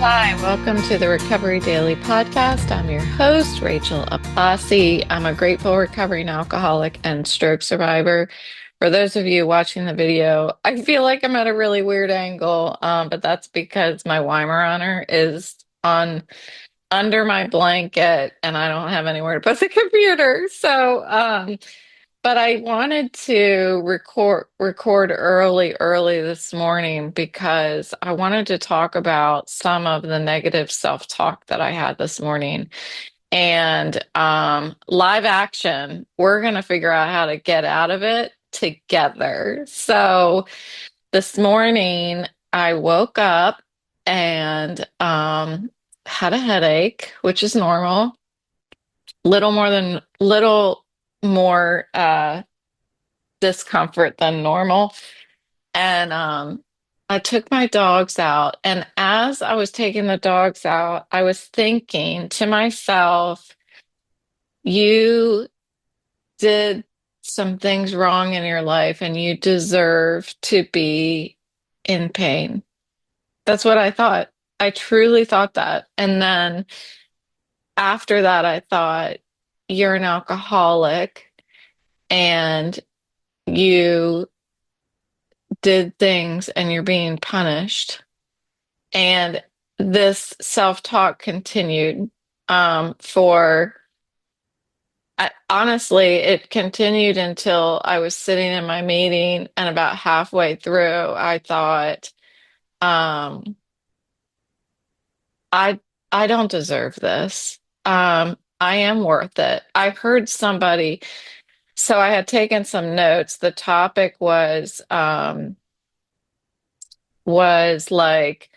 Hi, welcome to the Recovery Daily Podcast. I'm your host, Rachel Aplasi. I'm a grateful recovering alcoholic and stroke survivor. For those of you watching the video, I feel like I'm at a really weird angle, but that's because my Weimaraner is on under my blanket and I don't have anywhere to put the computer. But I wanted to record early this morning because I wanted to talk about some of the negative self-talk that I had this morning. And live action, we're going to figure out how to get out of it together. So this morning I woke up and had a headache, which is normal. Little more discomfort than normal. And I took my dogs out. And as I was taking the dogs out, I was thinking to myself, you did some things wrong in your life and you deserve to be in pain. That's what I thought. I truly thought that. And then after that, I thought, you're an alcoholic and you did things and you're being punished. And this self-talk continued for honestly, it continued until I was sitting in my meeting, and about halfway through, I thought, um, I I don't deserve this. I am worth it. I heard somebody, so I had taken some notes. The topic was like,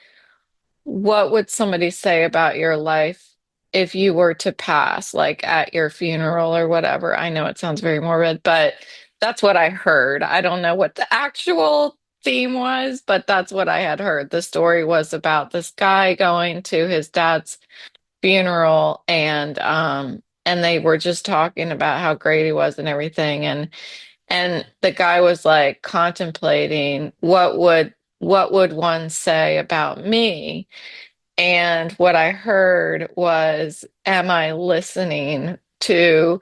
what would somebody say about your life if you were to pass, like at your funeral or whatever? I know it sounds very morbid, but that's what I heard. I don't know what the actual theme was, but that's what I had heard. The story was about this guy going to his dad's funeral, and they were just talking about how great he was and everything. And the guy was like contemplating what would one say about me? And what I heard was, am I listening to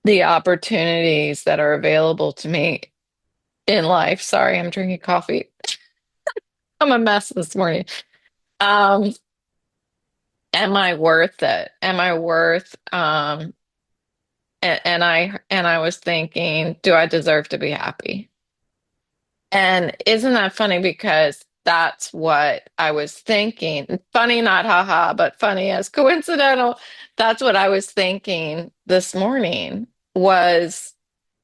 the opportunities that are available to me in life? Sorry, I'm drinking coffee. I'm a mess this morning. Um, am I worth it? Am I worth and I was thinking, do I deserve to be happy? And isn't that funny? Because that's what I was thinking. Funny, not haha, but funny as coincidental. That's what I was thinking this morning was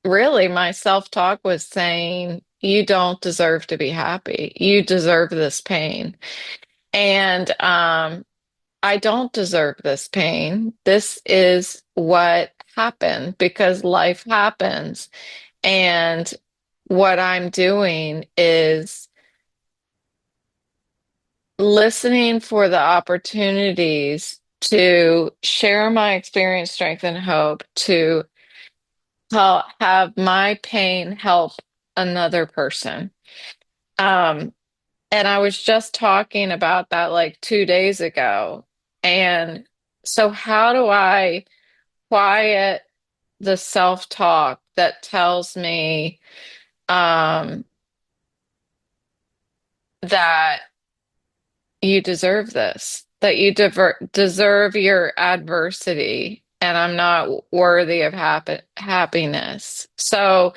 really my self-talk was saying, you don't deserve to be happy. You deserve this pain. And I don't deserve this pain. This is what happened because life happens. And what I'm doing is listening for the opportunities to share my experience, strength, and hope to have my pain help another person. Um, and I was just talking about that like 2 days ago. And so, how do I quiet the self-talk that tells me um, that you deserve this, that you deserve your adversity, and I'm not worthy of happiness. So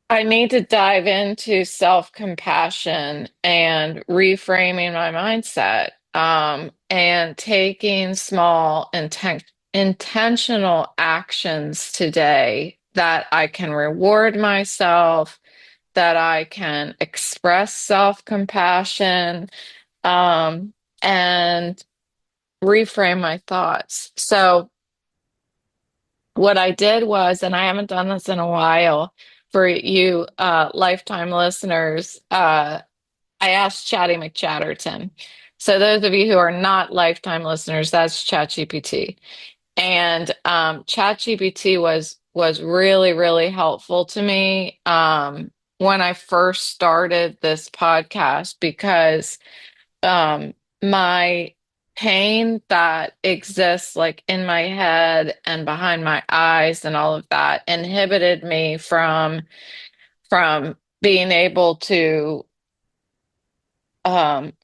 I need to dive into self-compassion and reframing my mindset, and taking small intentional actions today that I can reward myself, that I can express self-compassion, and reframe my thoughts. So what I did was, and I haven't done this in a while, for you lifetime listeners, I asked Chatty McChatterton. So those of you who are not lifetime listeners, that's ChatGPT. And ChatGPT was really, really helpful to me when I first started this podcast because um, my pain that exists like in my head and behind my eyes and all of that inhibited me from being able to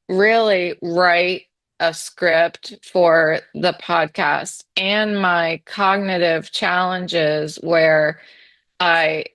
really write a script for the podcast, and my cognitive challenges where I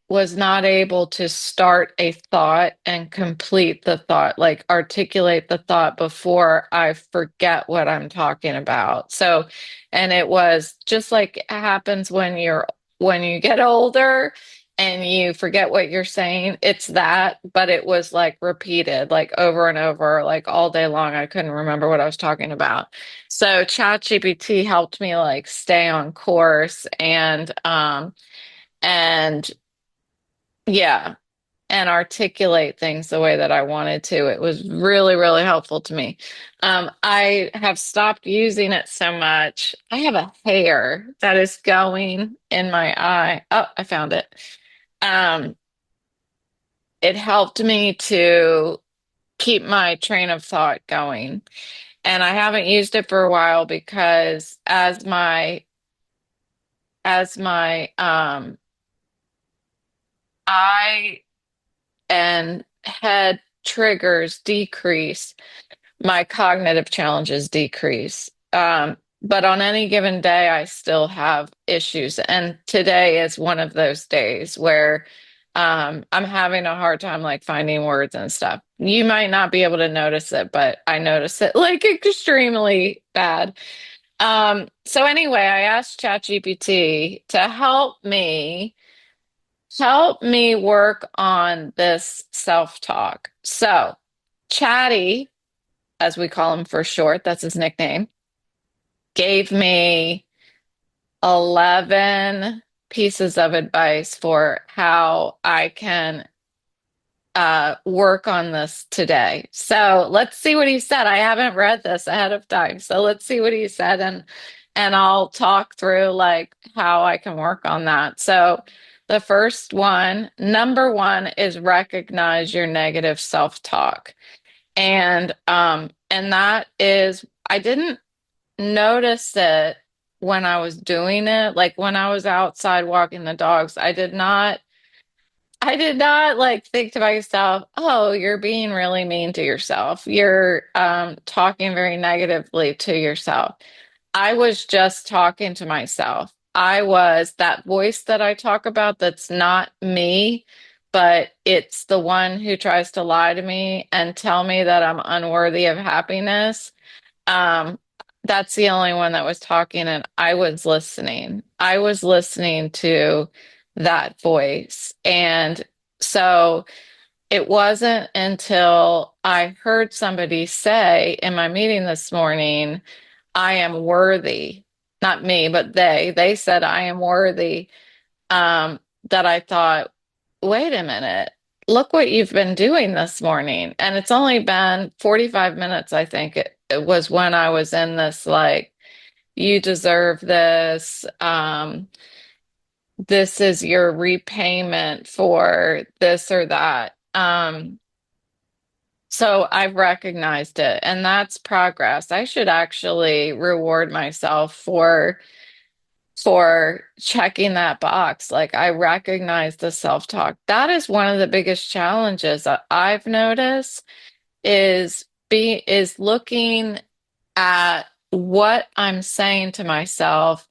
was not able to start a thought and complete the thought, like articulate the thought before I forget what I'm talking about. So, and it was just like it happens when you get older and you forget what you're saying. It's that, but it was like repeated, like over and over, like all day long. I couldn't remember what I was talking about. So ChatGPT helped me like stay on course and yeah, and articulate things the way that I wanted to. It was really, really helpful to me. I have stopped using it so much. I have a hair that is going in my eye. Oh, I found it. Um, it helped me to keep my train of thought going. And I haven't used it for a while because as my eye and head triggers decrease, my cognitive challenges decrease. But on any given day, I still have issues. And today is one of those days where I'm having a hard time like finding words and stuff. You might not be able to notice it, but I notice it like extremely bad. So anyway, I asked ChatGPT to help me work on this self-talk. So, Chatty, as we call him for short, that's his nickname, gave me 11 pieces of advice for how I can work on this today. So let's see what he said. I haven't read this ahead of time. So let's see what he said and I'll talk through like how I can work on that. So the first one, number one, is recognize your negative self-talk. And that is I didn't notice it when I was doing it. Like when I was outside walking the dogs, I did not like think to myself, oh, you're being really mean to yourself. You're talking very negatively to yourself. I was just talking to myself. I was that voice that I talk about that's not me, but it's the one who tries to lie to me and tell me that I'm unworthy of happiness. Um, that's the only one that was talking, and I was listening. I was listening to that voice. And so it wasn't until I heard somebody say in my meeting this morning, I am worthy. Not me, but they said I am worthy. That I thought, wait a minute, look what you've been doing this morning. And it's only been 45 minutes, I think it was when I was in this, like, you deserve this. This is your repayment for this or that. So I've recognized it, and that's progress. I should actually reward myself for checking that box. Like I recognize the self-talk. That is one of the biggest challenges that I've noticed is looking at what I'm saying to myself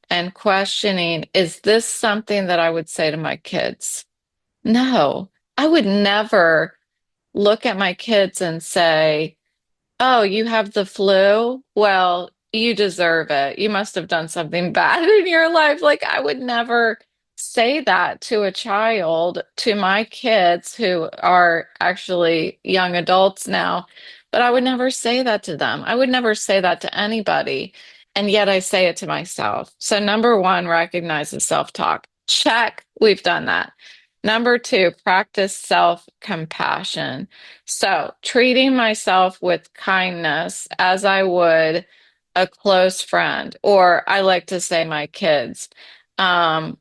and questioning, is this something that I would say to my kids? No, I would never look at my kids and say, oh, you have the flu? Well, you deserve it. You must have done something bad in your life. Like, I would never say that to a child, to my kids who are actually young adults now, but I would never say that to them. I would never say that to anybody. And yet I say it to myself. So, number one, recognize the self-talk. Check, we've done that. Number two, practice self-compassion. So, treating myself with kindness as I would a close friend, or I like to say my kids. Um,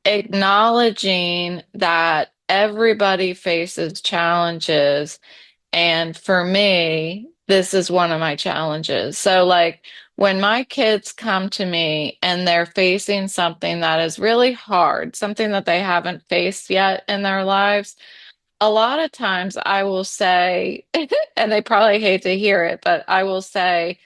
Acknowledging that everybody faces challenges And for me, this is one of my challenges. So, like, when my kids come to me and they're facing something that is really hard, something that they haven't faced yet in their lives, a lot of times I will say, and they probably hate to hear it, but I will say,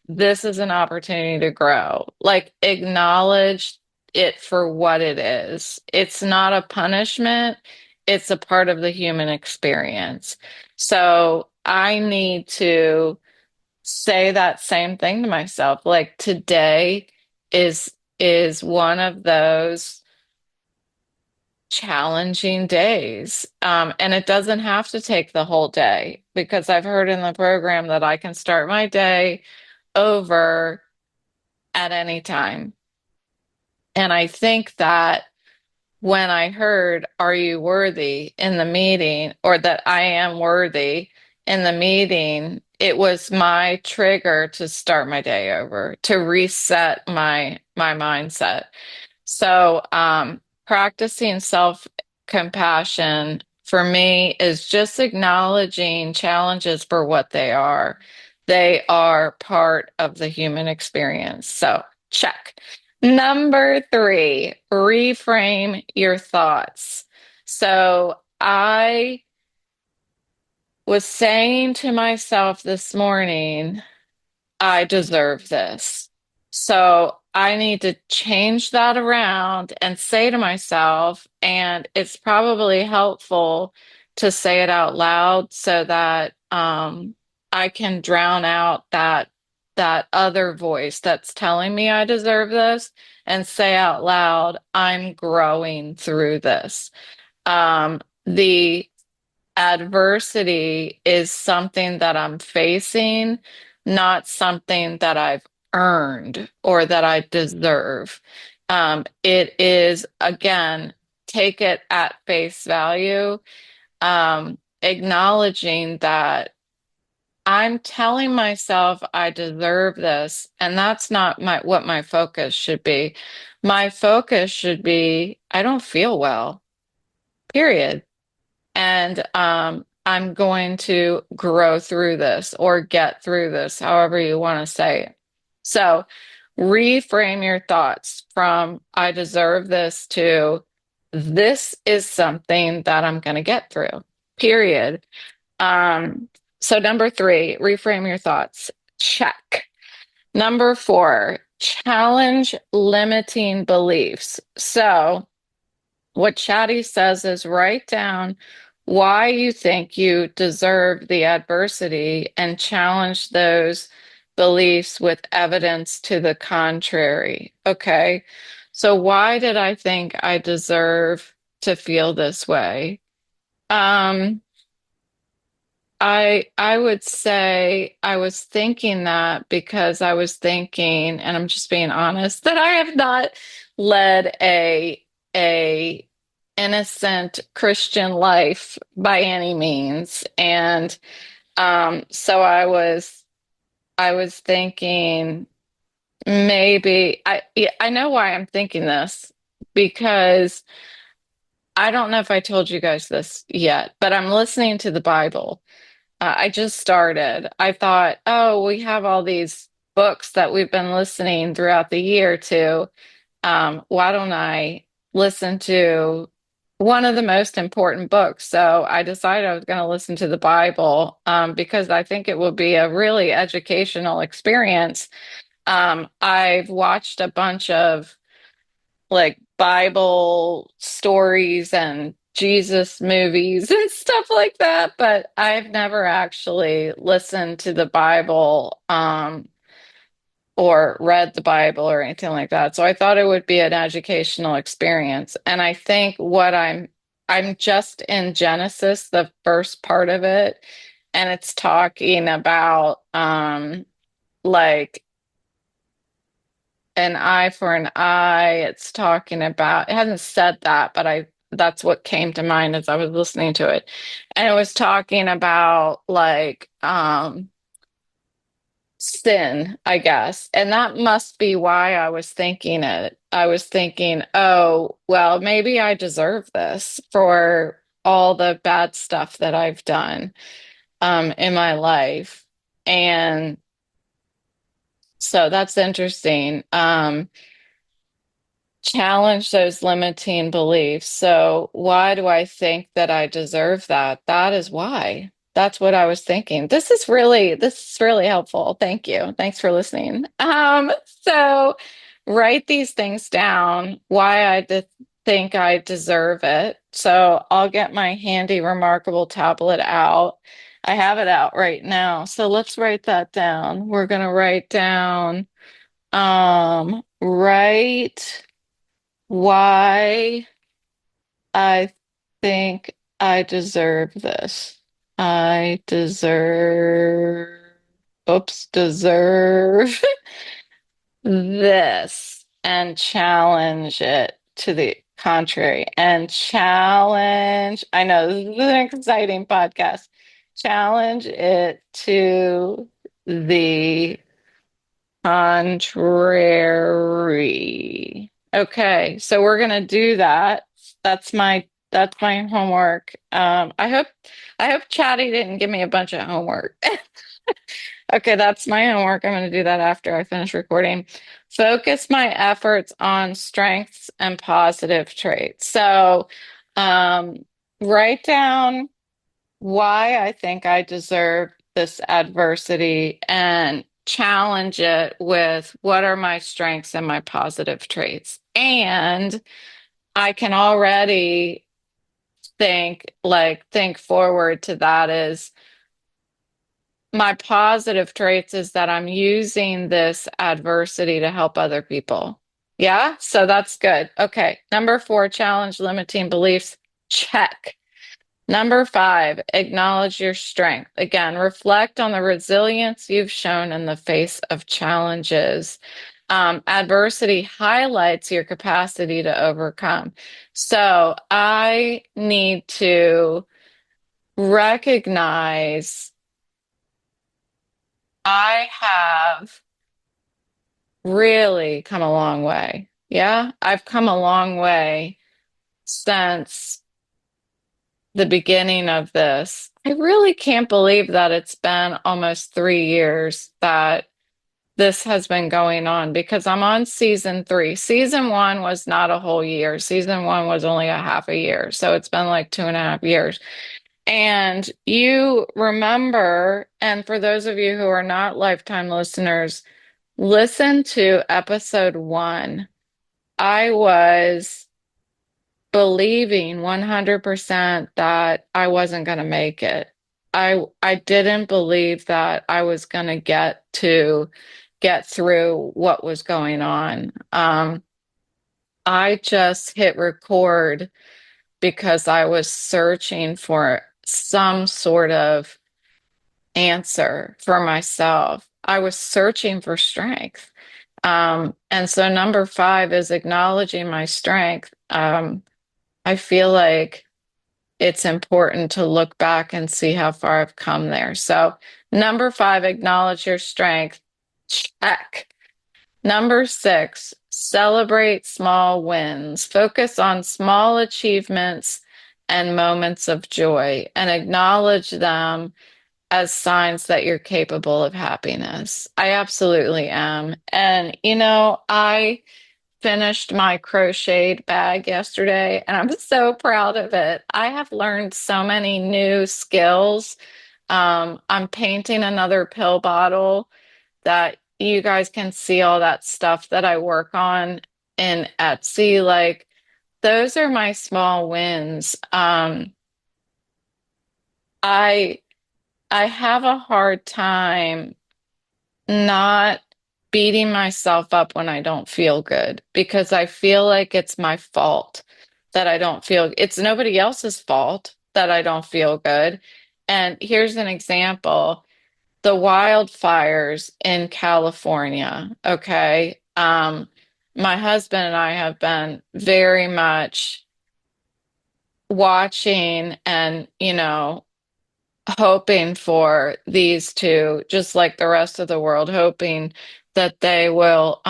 this is an opportunity to grow. Like, acknowledge it for what it is. It's not a punishment, it's a part of the human experience. So I need to say that same thing to myself. Like, today is is one of those challenging days. And it doesn't have to take the whole day, because I've heard in the program that I can start my day over at any time. And I think that when I heard, "Are you worthy?" in the meeting, or that I am worthy in the meeting, it was my trigger to start my day over, to reset my mindset. So, practicing self-compassion for me is just acknowledging challenges for what they are. They are part of the human experience. So, check. Number three, reframe your thoughts. So, I was saying to myself this morning, I deserve this. So I need to change that around and say to myself, and it's probably helpful to say it out loud so that I can drown out that other voice that's telling me I deserve this, and say out loud, I'm growing through this. The adversity is something that I'm facing, not something that I've earned or that I deserve. It is, again, take it at face value, acknowledging that I'm telling myself I deserve this, and that's not what my focus should be. My focus should be, I don't feel well, period. And I'm going to grow through this or get through this, however you want to say it. So reframe your thoughts from "I deserve this" to "this is something that I'm going to get through," period. Um, so number three, reframe your thoughts. Check. Number four, challenge limiting beliefs. So what Chatty says is, write down why you think you deserve the adversity and challenge those beliefs with evidence to the contrary. Okay. So why did I think I deserve to feel this way? Um, I would say I was thinking that because I was thinking, and I'm just being honest, that I have not led a innocent Christian life by any means. And so I was thinking, maybe yeah, I know why I'm thinking this, because I don't know if I told you guys this yet, but I'm listening to the Bible. I just started. I thought, oh, we have all these books that we've been listening throughout the year to. Why don't I listen to one of the most important books? So I decided I was going to listen to the Bible, because I think it will be a really educational experience. I've watched a bunch of, like, Bible stories and Jesus movies and stuff like that, but I've never actually listened to the Bible, or read the Bible or anything like that. So I thought it would be an educational experience. And I think I'm just in Genesis, the first part of it, and it's talking about like an eye for an eye. It's talking about, it hasn't said that, but that's what came to mind as I was listening to it. And it was talking about, like, sin, I guess. And that must be why I was thinking it. I was thinking, oh, well, maybe I deserve this for all the bad stuff that I've done. in my life. And so that's interesting. Challenge those limiting beliefs. So, why do I think that I deserve that? That is why. That's what I was thinking. This is really helpful. Thank you. Thanks for listening. So write these things down, why think I deserve it. So I'll get my handy remarkable tablet out. I have it out right now. So let's write that down. We're going to write down write why I think I deserve this. I deserve, deserve this and challenge it to the contrary. And challenge, I know this is an exciting podcast. Challenge it to the contrary. Okay, so we're gonna do that. That's my homework. I hope Chatty didn't give me a bunch of homework. Okay, that's my homework. I'm gonna do that after I finish recording. Focus my efforts on strengths and positive traits. So, um, write down why I think I deserve this adversity and challenge it with what are my strengths and my positive traits. And I can already think forward to that is my positive traits is that I'm using this adversity to help other people. Yeah, so that's good. Okay, number 4, challenge limiting beliefs. Check. Number 5, acknowledge your strength. Again, reflect on the resilience you've shown in the face of challenges. Adversity highlights your capacity to overcome. So I need to recognize I have really come a long way. Yeah, I've come a long way since the beginning of this. I really can't believe that it's been almost 3 years that this has been going on because I'm on season 3. Season 1 was not a whole year. Season 1 was only a half a year. So it's been like 2.5 years. And you remember, and for those of you who are not lifetime listeners, listen to episode 1. I was believing 100% that I wasn't going to make it. I didn't believe that I was going to get through what was going on. I just hit record because I was searching for some sort of answer for myself. I was searching for strength. And so number 5 is acknowledging my strength. I feel like it's important to look back and see how far I've come there. So number 5, acknowledge your strength. Check. Number 6, celebrate small wins. Focus on small achievements and moments of joy and acknowledge them as signs that you're capable of happiness. I absolutely am. And, I finished my crocheted bag yesterday and I'm so proud of it. I have learned so many new skills. I'm painting another pill bottle that you guys can see all that stuff that I work on in Etsy. Like, those are my small wins. I I have a hard time not beating myself up when I don't feel good because I feel like it's my fault that I don't feel it's nobody else's fault that I don't feel good. And here's an example. The wildfires in California, okay? My husband and I have been very much watching and, hoping for these two, just like the rest of the world, hoping that they will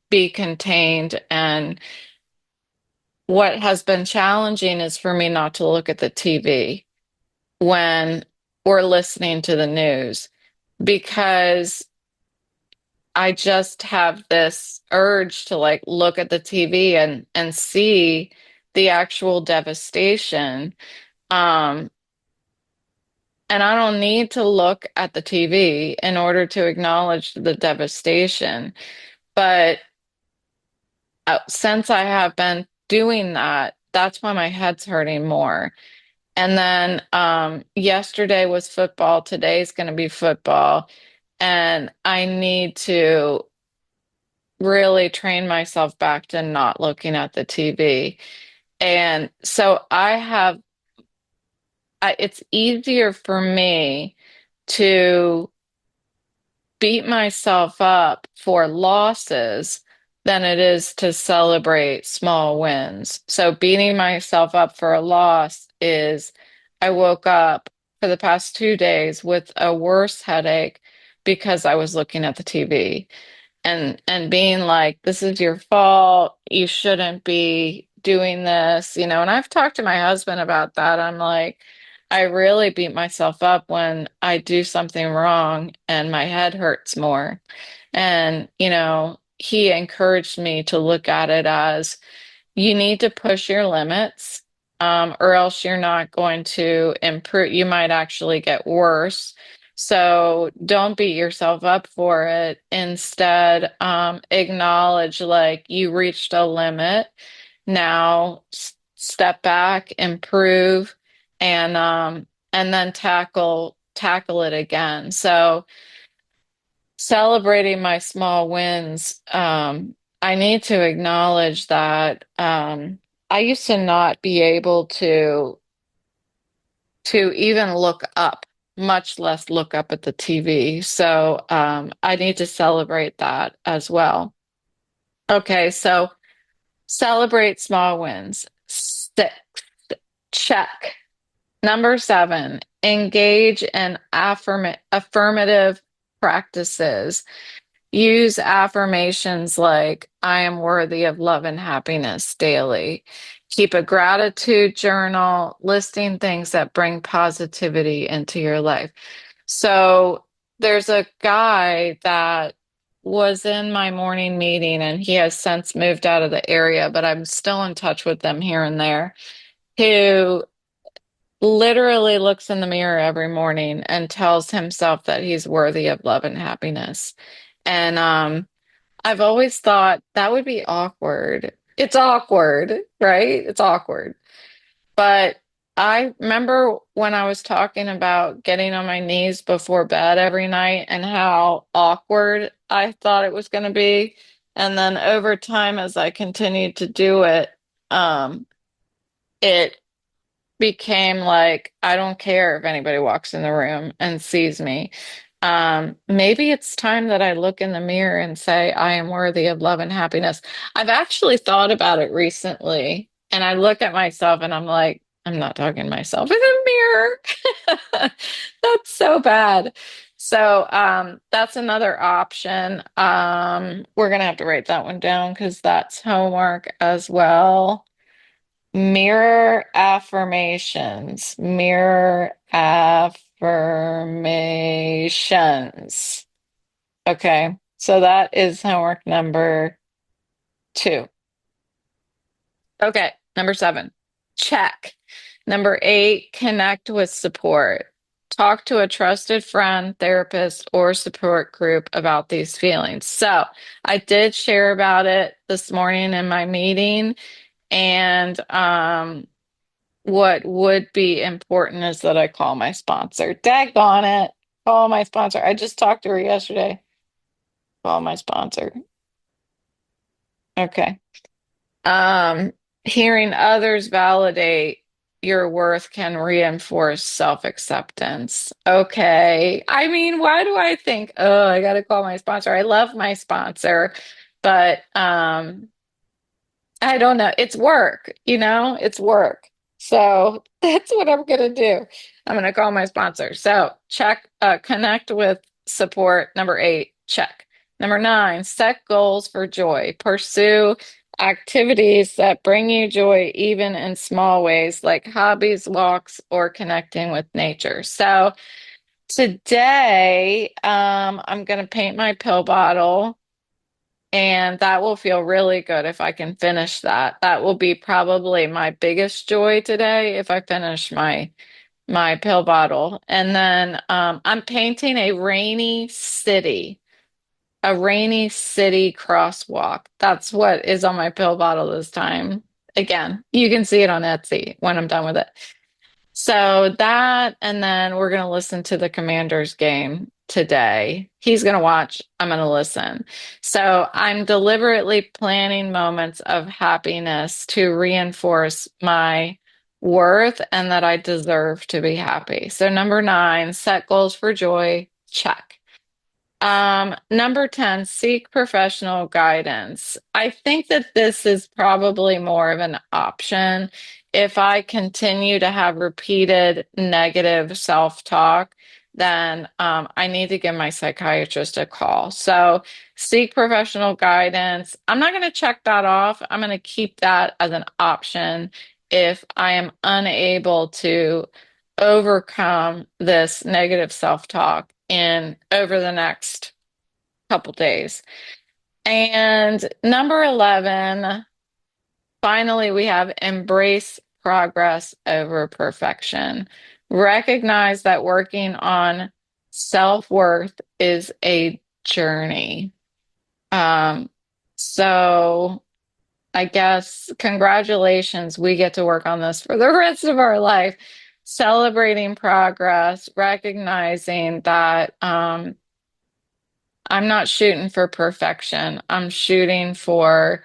be contained. And what has been challenging is for me not to look at the TV when or listening to the news because I just have this urge to like look at the TV and see the actual devastation. Um, and I don't need to look at the TV in order to acknowledge the devastation. But since I have been doing that, that's why my head's hurting more. And then yesterday was football. Today's going to be football. And I need to really train myself back to not looking at the TV. And so it's easier for me to beat myself up for losses than it is to celebrate small wins. So beating myself up for a loss is I woke up for the past 2 days with a worse headache because I was looking at the TV and being like, this is your fault. You shouldn't be doing this, and I've talked to my husband about that. I'm like, I really beat myself up when I do something wrong and my head hurts more. And, he encouraged me to look at it as you need to push your limits, or else you're not going to improve. You might actually get worse. So don't beat yourself up for it. Instead, acknowledge like you reached a limit. Now step back, improve, and then tackle it again. So celebrating my small wins, I need to acknowledge that I used to not be able to even look up, much less look up at the TV. So I need to celebrate that as well. Okay, so celebrate small wins. Six, check. Number seven, engage in affirmative practices. Use affirmations like, I am worthy of love and happiness daily. Keep a gratitude journal, listing things that bring positivity into your life. So there's a guy that was in my morning meeting and he has since moved out of the area, but I'm still in touch with them here and there, who literally looks in the mirror every morning and tells himself that he's worthy of love and happiness. And I've always thought that would be awkward. It's awkward, right? It's awkward. But I remember when I was talking about getting on my knees before bed every night and how awkward I thought it was going to be. And then over time, as I continued to do it, it became like, I don't care if anybody walks in the room and sees me. Maybe it's time that I look in the mirror and say, I am worthy of love and happiness. I've actually thought about it recently, and I look at myself and I'm like, I'm not talking to myself in the mirror. That's so bad. So that's another option. We're gonna have to write that one down because that's homework as well. Mirror affirmations. Mirror affirmations. Okay, so that is homework number 2. Okay, number 7. Check. Number 8, connect with support. Talk to a trusted friend, therapist, or support group about these feelings. So I did share about it this morning in my meeting. And what would be important is that I call my sponsor. Daggone it. Call my sponsor. I just talked to her yesterday. Call my sponsor. Okay. Um, Hearing others validate your worth can reinforce self-acceptance. Okay. I mean, why do I think, oh, I gotta call my sponsor? I love my sponsor, but I don't know. It's work, it's work. So that's what I'm going to do. I'm going to call my sponsor. So check, connect with support. Number 8, check. Number 9, set goals for joy. Pursue activities that bring you joy, even in small ways, like hobbies, walks, or connecting with nature. So today, I'm going to paint my pill bottle, and that will feel really good if I can finish that. That will be probably my biggest joy today if I finish my pill bottle. And then I'm painting a rainy city crosswalk. That's what is on my pill bottle this time. Again, you can see it on Etsy when I'm done with it. So that, and then we're going to listen to the Commanders game today. He's going to watch, I'm going to listen. So I'm deliberately planning moments of happiness to reinforce my worth and that I deserve to be happy. So number 9, set goals for joy. Check. Number 10, seek professional guidance. I think that this is probably more of an option. If I continue to have repeated negative self-talk, then I need to give my psychiatrist a call. So seek professional guidance. I'm not going to check that off. I'm going to keep that as an option if I am unable to overcome this negative self-talk in over the next couple days. And number 11, finally, we have embrace progress over perfection. Recognize that working on self-worth is a journey. So I guess congratulations, we get to work on this for the rest of our life, celebrating progress, recognizing that I'm not shooting for perfection. I'm shooting for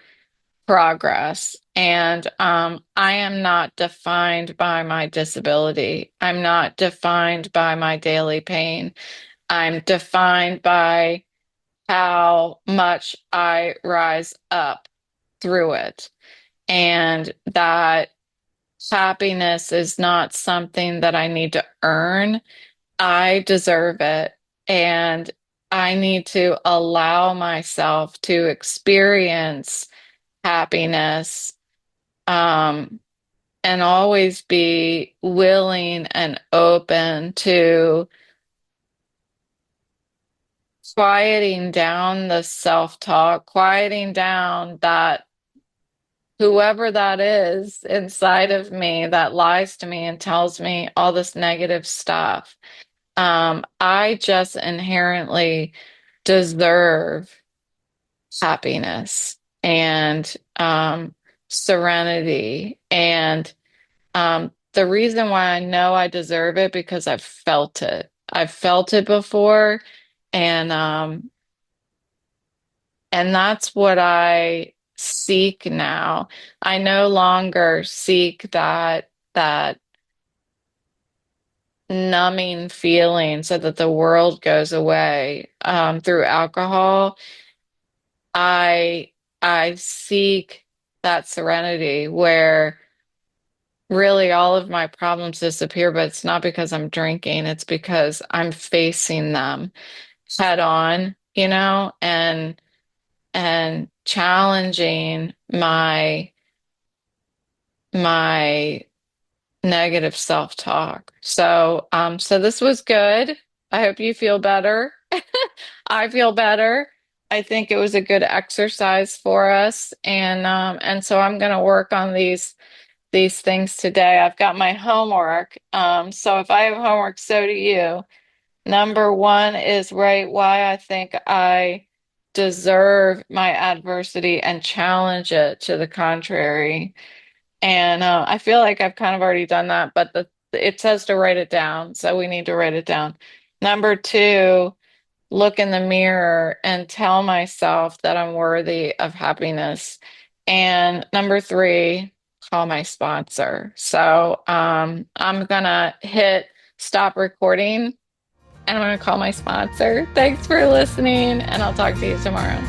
progress. And I am not defined by my disability. I'm not defined by my daily pain. I'm defined by how much I rise up through it. And that happiness is not something that I need to earn. I deserve it. And I need to allow myself to experience happiness, and always be willing and open to quieting down the self-talk, quieting down that whoever that is inside of me that lies to me and tells me all this negative stuff. I just inherently deserve happiness and serenity. And the reason why I know I deserve it because I've felt it. I've felt it before, and that's what I seek now. I no longer seek that numbing feeling so that the world goes away through alcohol. I I seek that serenity where really all of my problems disappear, but it's not because I'm drinking, it's because I'm facing them head on, and challenging my negative self-talk. So this was good. I hope you feel better. I feel better. I think it was a good exercise for us, and so I'm going to work on these things today. I've got my homework. So if I have homework, so do you. Number 1 is write why I think I deserve my adversity and challenge it to the contrary. And I feel like I've kind of already done that, but it says to write it down, so we need to write it down. Number 2, look in the mirror and tell myself that I'm worthy of happiness. And number 3, call my sponsor. So I'm gonna hit stop recording and I'm gonna call my sponsor. Thanks for listening, and I'll talk to you tomorrow.